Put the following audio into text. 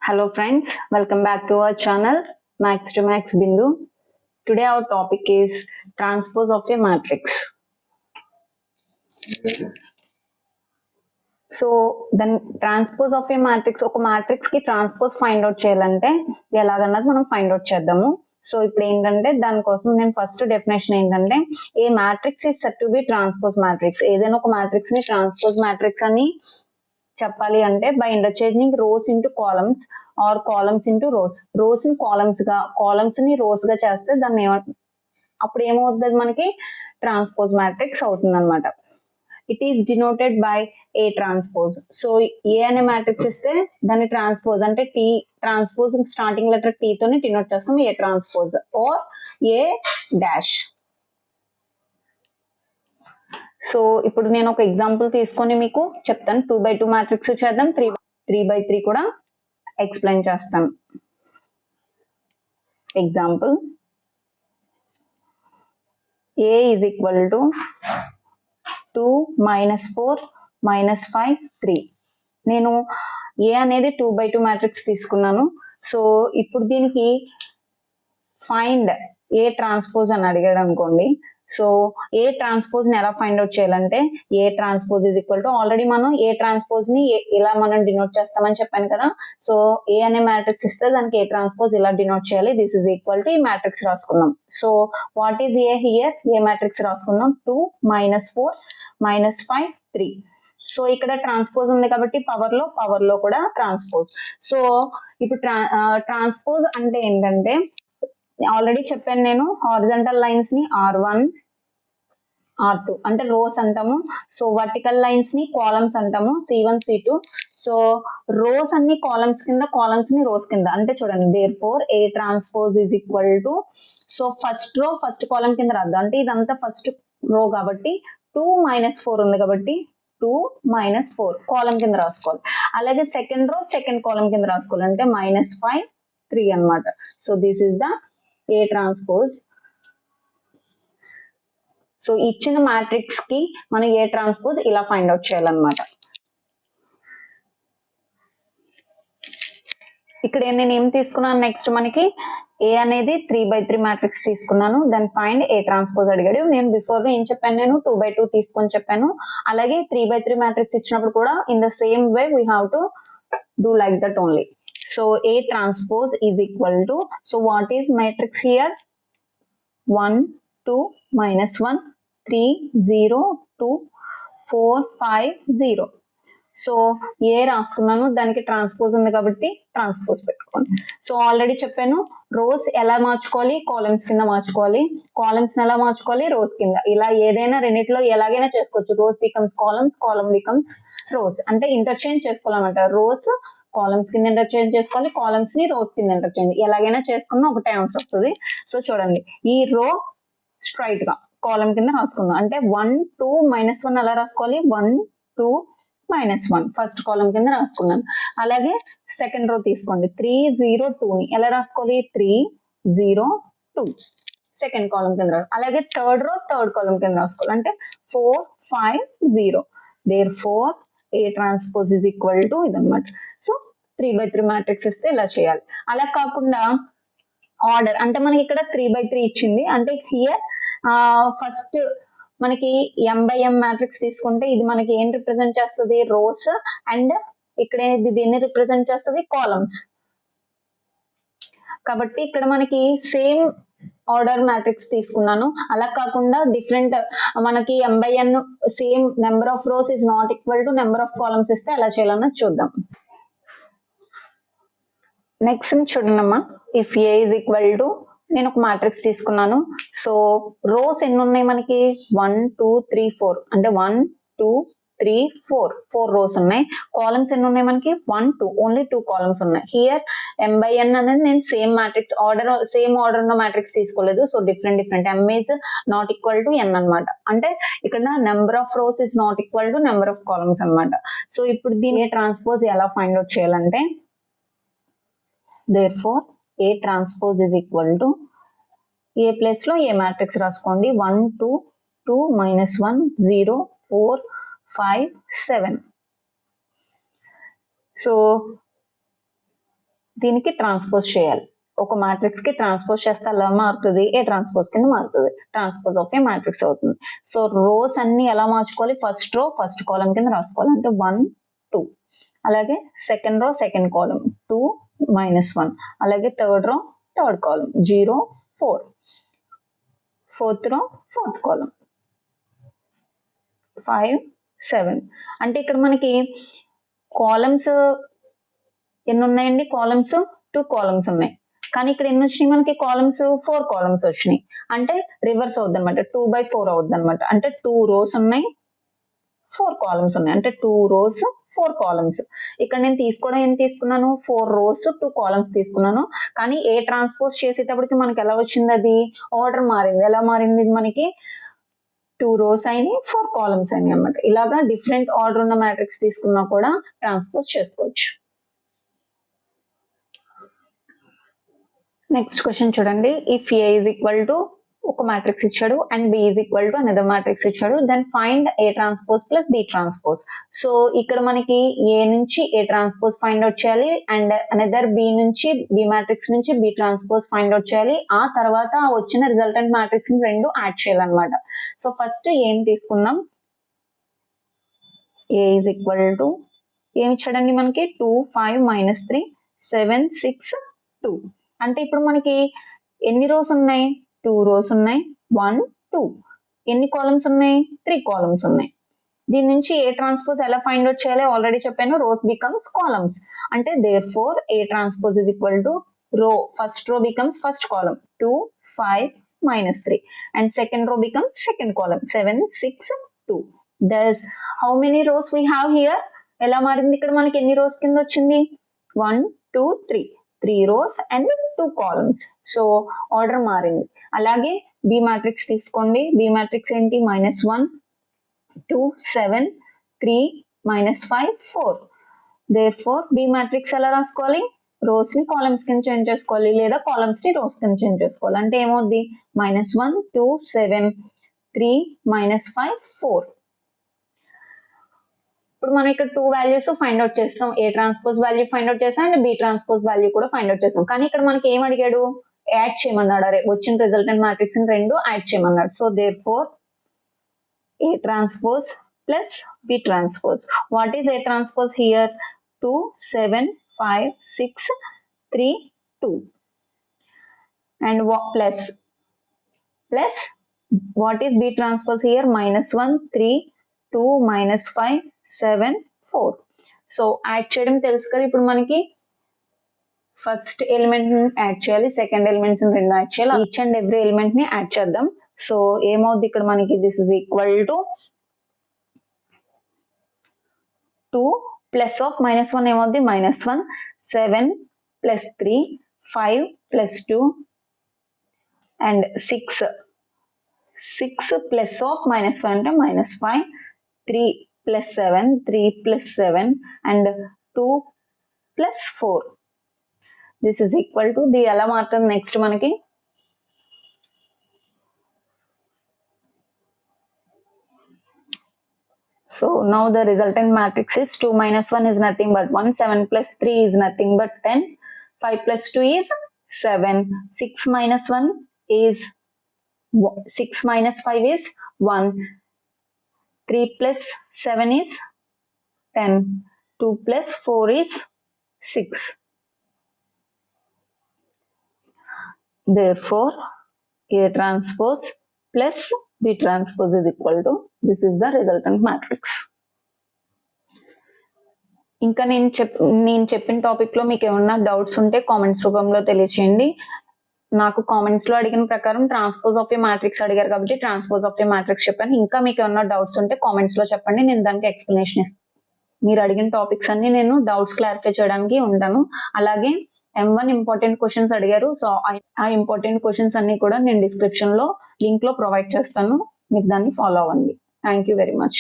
Hello friends, welcome back to our channel Max to Max Bindu. Today our topic is transpose of a matrix. So then transpose of a matrix, ఒక matrix కి transpose find out చేయాలంటే ఎలాగన్నది మనం find out చేద్దాము. So ఇప్పుడు ఏంటంటే దానికోసం నేను first definition ఏంటంటే A matrix is set to be transpose matrix. ఏదైనా ఒక మ్యాట్రిక్స్ ని ట్రాన్స్పోజ్ మ్యాట్రిక్స్ అని చెప్పాలి అంటే by interchanging rows into columns or columns into rows ని కాలమ్స్ ని రోస్ గా చేస్తే దాన్ని అప్పుడు ఏమవుతుంది మనకి ట్రాన్స్పోజ్ మ్యాట్రిక్స్ అవుతుంది అనమాట. It is denoted by A transpose. So A అనే మ్యాట్రిక్స్ ఇస్తే దాన్ని ట్రాన్స్పోజ్ అంటే T transpose starting letter T తోని డినోట్ చేస్తాం A transpose or A dash. So ఇప్పుడు నేను ఒక ఎగ్జాంపుల్ తీసుకొని మీకు చెప్తాను. 2x2 మ్యాట్రిక్స్ చేద్దాం, 3x3 కూడా ఎక్స్ప్లెయిన్ చేస్తాను. Example A is equal to 2 minus 4 minus 5 3. నేను A అనేది 2x2 మ్యాట్రిక్స్ తీసుకున్నాను. సో ఇప్పుడు దీనికి ఫైండ్ ఏ ట్రాన్స్పోజ్ అని అడిగాడు అనుకోండి. సో ఏ ట్రాన్స్పోజ్ ని ఎలా ఫైండ్ అవుట్ చేయాలంటే ఏ transpose is equal to already మనం ఏ ట్రాన్స్పోజ్ ని ఇలా మనం డినోట్ చేస్తామని చెప్పాను కదా. సో ఏ అనే మ్యాట్రిక్స్ ఇస్తే దానికి ఏ ట్రాన్స్పోజ్ ఇలా డినోట్ చేయాలి. దిస్ ఇస్ ఈక్వల్ టు ఈ మ్యాట్రిక్స్ రాసుకుందాం. So what is A here? A matrix రాసుకుందాం. 2 minus 4 minus 5 3. సో ఇక్కడ ట్రాన్స్పోజ్ ఉంది కాబట్టి పవర్ లో కూడా ట్రాన్స్పోజ్. సో ఇప్పుడు ట్రాన్స్పోజ్ అంటే ఏంటంటే ఆల్రెడీ చెప్పాను నేను, హారిజంటల్ లైన్స్ ని R1 R2 అంటే రోస్ అంటాము. సో వర్టికల్ లైన్స్ ని కాలమ్స్ అంటాము, C1 C2. సో రోస్ అన్ని కాలమ్స్ కింద, కాలమ్స్ ని రోస్ కింద. అంటే చూడండి, therefore A transpose is equal to, so first row first column కింద రాద్దాం. అంటే ఇదంతా ఫస్ట్ రో కాబట్టి 2 minus 4 ఉంది కాబట్టి 2 minus 4 కాలమ్ కింద రాసుకోవాలి. అలాగే సెకండ్ రో సెకండ్ కాలమ్ కింద రాసుకోవాలి. అంటే -5 3 అనమాట. So this is the A transpose. So ఇచ్చిన మ్యాట్రిక్స్ కి మనం ఏ ట్రాన్స్పోజ్ ఇలా ఫైండ్ అవుట్ చేయాలన్నమాట. ఇక్కడ నేను ఏం తీసుకున్నాను, నెక్స్ట్ మనకి ఏ అనేది 3x3 మ్యాట్రిక్స్ తీసుకున్నాను. దాని ఫైండ్ ఏ ట్రాన్స్పోజ్ అడిగాడు. నేను బిఫోర్ ఏం చెప్పాను, నేను 2x2 తీసుకొని చెప్పాను. అలాగే 3x3 మ్యాట్రిక్స్ ఇచ్చినప్పుడు కూడా in the same way we have to do like that only. So A transpose is equal to, so what is matrix here? 1 2 minus 1 3 0 2 4 5 0. So ఏ రాసుకున్నాను, దానికి ట్రాన్స్పోజ్ ఉంది కాబట్టి ట్రాన్స్పోజ్ పెట్టుకోండి. సో ఆల్రెడీ చెప్పాను, రోస్ ఎలా మార్చుకోవాలి, కాలమ్స్ కింద మార్చుకోవాలి. కాలమ్స్ ఎలా మార్చుకోవాలి, రోస్ కింద. ఇలా ఏదైనా రెండిట్లో ఎలాగైనా చేసుకోవచ్చు. Rows becomes columns, column becomes rows. అంటే ఇంటర్చేంజ్ చేసుకోవాలన్నమాట. రోస్ కాలమ్స్ కింద ఇంటర్చేంజ్ చేసుకోవాలి, కాలమ్స్ ని రోస్ కింద ఇంటర్చేంజ్. ఎలాగైనా చేసుకున్నా ఒకటే ఆన్సర్ వస్తుంది. సో చూడండి, ఈ రో స్ట్రైట్ గా కాలమ్ కింద రాసుకుందాం. అంటే 1 2 minus 1 ఎలా రాసుకోవాలి, 1 2 minus 1 ఫస్ట్ కాలమ్ కింద రాసుకున్నాను. అలాగే సెకండ్ రో తీసుకోండి, 3 0 2 ని ఎలా రాసుకోవాలి, 3 0 2 సెకండ్ కాలమ్ కింద రాసుకోవాలి. అలాగే థర్డ్ రో థర్డ్ కాలమ్ కింద రాసుకోవాలి. అంటే 4 5 0. therefore A transpose is equal to ఇదన్నమాట. సో 3x3 మ్యాట్రిక్స్ ఇస్తే ఇలా చేయాలి. అలా కాకుండా ఆర్డర్ అంటే మనకి ఇక్కడ 3x3 ఇచ్చింది. అంటే హియర్ ఫస్ట్ మనకి m/m మ్యాట్రిక్స్ తీసుకుంటే ఇది మనకి ఏం రిప్రజెంట్ చేస్తుంది, రోస్. అండ్ ఇక్కడ దీన్ని రిప్రజెంట్ చేస్తుంది కాలమ్స్. కాబట్టి ఇక్కడ మనకి సేమ్ ఆర్డర్ మ్యాట్రిక్స్ తీసుకున్నాను. అలా కాకుండా డిఫరెంట్ మనకి m/n same number of rose is not equal to number of columns ఇస్తే ఎలా చేయాలన్నది చూద్దాం. నెక్స్ట్ చూడండి అమ్మా, if A is equal to, నేను ఒక మ్యాట్రిక్స్ తీసుకున్నాను. సో రోస్ ఎన్ని ఉన్నాయి మనకి, 1 2 3 4. అంటే 1 2 3 4 రోస్ ఉన్నాయి. కాలమ్స్ ఎన్ని ఉన్నాయి మనకి, 1 2, ఓన్లీ 2 కాలమ్స్ ఉన్నాయి. హియర్ m/n అనేది నేను same matrix order, same order ఉన్న మ్యాట్రిక్స్ తీసుకోలేదు. So different m is not equal to n అనమాట. అంటే ఇక్కడ number of rose is not equal to number of columns అనమాట. సో ఇప్పుడు దీని ట్రాన్స్పోజ్ ఎలా ఫైండ్ అవుట్ చేయాలంటే, therefore A transpose is equal to, A place లో ఏ మ్యాట్రిక్స్ రాసుకోండి, 1 2 2 minus 1 0 4 5 7. సో దీనికి ట్రాన్స్పోజ్ చేయాలి. ఒక మ్యాట్రిక్స్ కి ట్రాన్స్పోజ్ చేస్తే ఎలా మారుతుంది, ఏ ట్రాన్స్పోజ్ కింద మారుతుంది, ట్రాన్స్పోజ్ ఆఫ్ ఏ మ్యాట్రిక్స్ అవుతుంది. సో రోస్ అన్ని ఎలా మార్చుకోవాలి, ఫస్ట్ రో ఫస్ట్ కాలం కింద రాసుకోవాలి, అంటే 1 2. అలాగే సెకండ్ రో సెకండ్ కాలం 2 -1. అలాగే third row third column 0 4. Fourth row fourth column 5 7. అంటే ఇక్కడ మనకి కాలమ్స్ ఎన్ని ఉన్నాయండి, కాలమ్స్ 2 కాలమ్స్ ఉన్నాయి. కానీ ఇక్కడ ఎన్ని వచ్చినాయి మనకి కాలమ్స్, 4 కాలమ్స్ వచ్చినాయి. అంటే రివర్స్ అవుద్ది అనమాట, 2/4 అవుద్ది అనమాట. అంటే 2 rows ఉన్నాయి 4 కాలమ్స్ ఉన్నాయి, అంటే 2 rows 4 కాలమ్స్. ఇక్కడ నేను తీసుకోవడం ఏం తీసుకున్నాను, 4 rows 2 కాలమ్స్ తీసుకున్నాను. కానీ ఏ ట్రాన్స్పోజ్ చేసేటప్పటికి మనకి ఎలా వచ్చింది, అది ఆర్డర్ మారింది. ఎలా మారింది, మనకి 2 rows అయినాయి 4 కాలమ్స్ అయినాయి అనమాట. ఇలాగా డిఫరెంట్ ఆర్డర్ ఉన్న మ్యాట్రిక్స్ తీసుకున్నా కూడా ట్రాన్స్పోజ్ చేసుకోవచ్చు. నెక్స్ట్ క్వశ్చన్ చూడండి. If A is equal to ఒక మ్యాట్రిక్స్ ఇచ్చాడు and B is equal to another matrix ఇచ్చాడు, then find A transpose plus B transpose. So ఇక్కడ మనకి ఏ నుంచి ఏ ట్రాన్స్పోజ్ ఫైండ్ అవుట్ చేయాలి అండ్ అనదర్ బి నుంచి B matrix నుంచి B transpose find out చేయాలి. ఆ తర్వాత వచ్చిన రిజల్టెంట్ మ్యాట్రిక్స్ ని రెండు యాడ్ చేయాలన్నమాట. సో ఫస్ట్ ఏం తీసుకుందాం, ఏ ఈజ్ ఈక్వల్ టు ఏమి ఇచ్చాడండి మనకి 2 5 -3 7 6 2. అంటే ఇప్పుడు మనకి ఎన్ని రోస్ ఉన్నాయి, 2 rows ఉన్నాయి 1 2. ఎన్ని కాలమ్స్ ఉన్నాయి, 3 కాలమ్స్ ఉన్నాయి. దీని నుంచి ఏ ట్రాన్స్పోజ్ ఎలా ఫైండ్ అవుట్ చేయాలి ఆల్రెడీ చెప్పాను, రోస్ బికమ్స్ కాలమ్స్. అంటే therefore A transpose is equal to row, first row becomes first column 2 5 -3 and second row becomes second column 7 6 2. Thus how many rows we have here, ఎలా మారింది ఇక్కడ మనకి ఎన్ని rose కింద వచ్చింది, 1 2 3 rows and 2 columns. So order మారింది. అలాగే B matrix తీసుకోండి. బి మ్యాట్రిక్స్ ఏంటి, -1 2 7 3 -5 4. దేర్ఫోర్ బి మ్యాట్రిక్స్ ఎలా రాసుకోవాలి, రోస్ ని కాలమ్స్ కింద చేంజ్ చేసుకోవాలి లేదా కాలమ్స్ ని రోస్ కింద చేంజ్ చేసుకోవాలి. అంటే ఏమవుద్ది, -1 2 7 3 -5 4. ఇప్పుడు మనం ఇక్కడ 2 వాల్యూస్ ఫైండ్ అవుట్ చేస్తాం, A transpose value find out చేస్తాం అండ్ బి ట్రాన్స్పోజ్ వాల్యూ కూడా ఫైండ్ అవుట్ చేస్తాం. కానీ ఇక్కడ మనకి ఏం అడిగాడు, యాడ్ చేయమన్నాడు. అరే వచ్చిన రిజల్టెంట్ మ్యాట్రిక్స్ రెండు యాడ్ చేయమన్నాడు. So therefore A transpose plus B transpose. What is A transpose here, 2 7 5 6 3 2 and plus what is b transpose here, -1 3 2 -5 7 4. So add చేయడం తెలుసు కదా. ఇప్పుడు మనకి ఫస్ట్ ఎలిమెంట్ ని యాడ్ చేయాలి, సెకండ్ ఎలిమెంట్స్ రెండు యాడ్ చేయాలి. ఈచ్ అండ్ ఎవ్రీ ఎలిమెంట్ ని యాడ్ చేద్దాం. సో ఏమవుద్ది ఇక్కడ మనకి, this is equal to 2 plus of -1 ఏమవుద్ది, -1 7 plus 3 5 plus 2 and 6 plus of -5 అంటే -5 3 plus 7 3 plus 7 and 2 plus 4. This is equal to, the ఎలా మారుతుంది నెక్స్ట్ మనకి, so now the resultant matrix is 2 minus 1 is nothing but 1, 7 plus 3 is nothing but 10, 5 plus 2 is 7, 6 minus 1 is 6 minus 5 is 1, 3 plus 7 is 10, 2 plus 4 is 6. Therefore A transpose plus B transpose is equal to, this is the resultant matrix. ఇంకా నేను చెప్పిన topic లో మీకు ఏమన్నా doubts ఉంటే comments రూపంలో తెలియచేయండి. నాకు కామెంట్స్ లో అడిగిన ప్రకారం ట్రాన్స్పోజ్ ఆఫ్ ఏ మ్యాట్రిక్స్ అడిగారు కాబట్టి ట్రాన్స్పోజ్ ఆఫ్ ఏ మ్యాట్రిక్స్ చెప్పాను. ఇంకా మీకు ఏమన్నా డౌట్స్ ఉంటే కామెంట్స్ లో చెప్పండి, నేను దానికి ఎక్స్ప్లెనేషన్ ఇస్తాను. మీరు అడిగిన టాపిక్స్ అన్ని నేను డౌట్స్ క్లారిఫై చేయడానికి ఉంటాను. అలాగే M1 ఇంపార్టెంట్ క్వశ్చన్స్ అడిగారు. సో ఆ ఇంపార్టెంట్ క్వశ్చన్స్ అన్ని కూడా నేను డిస్క్రిప్షన్ లో లింక్ లో ప్రొవైడ్ చేస్తాను, మీరు దాన్ని ఫాలో అవ్వండి. Thank you very much.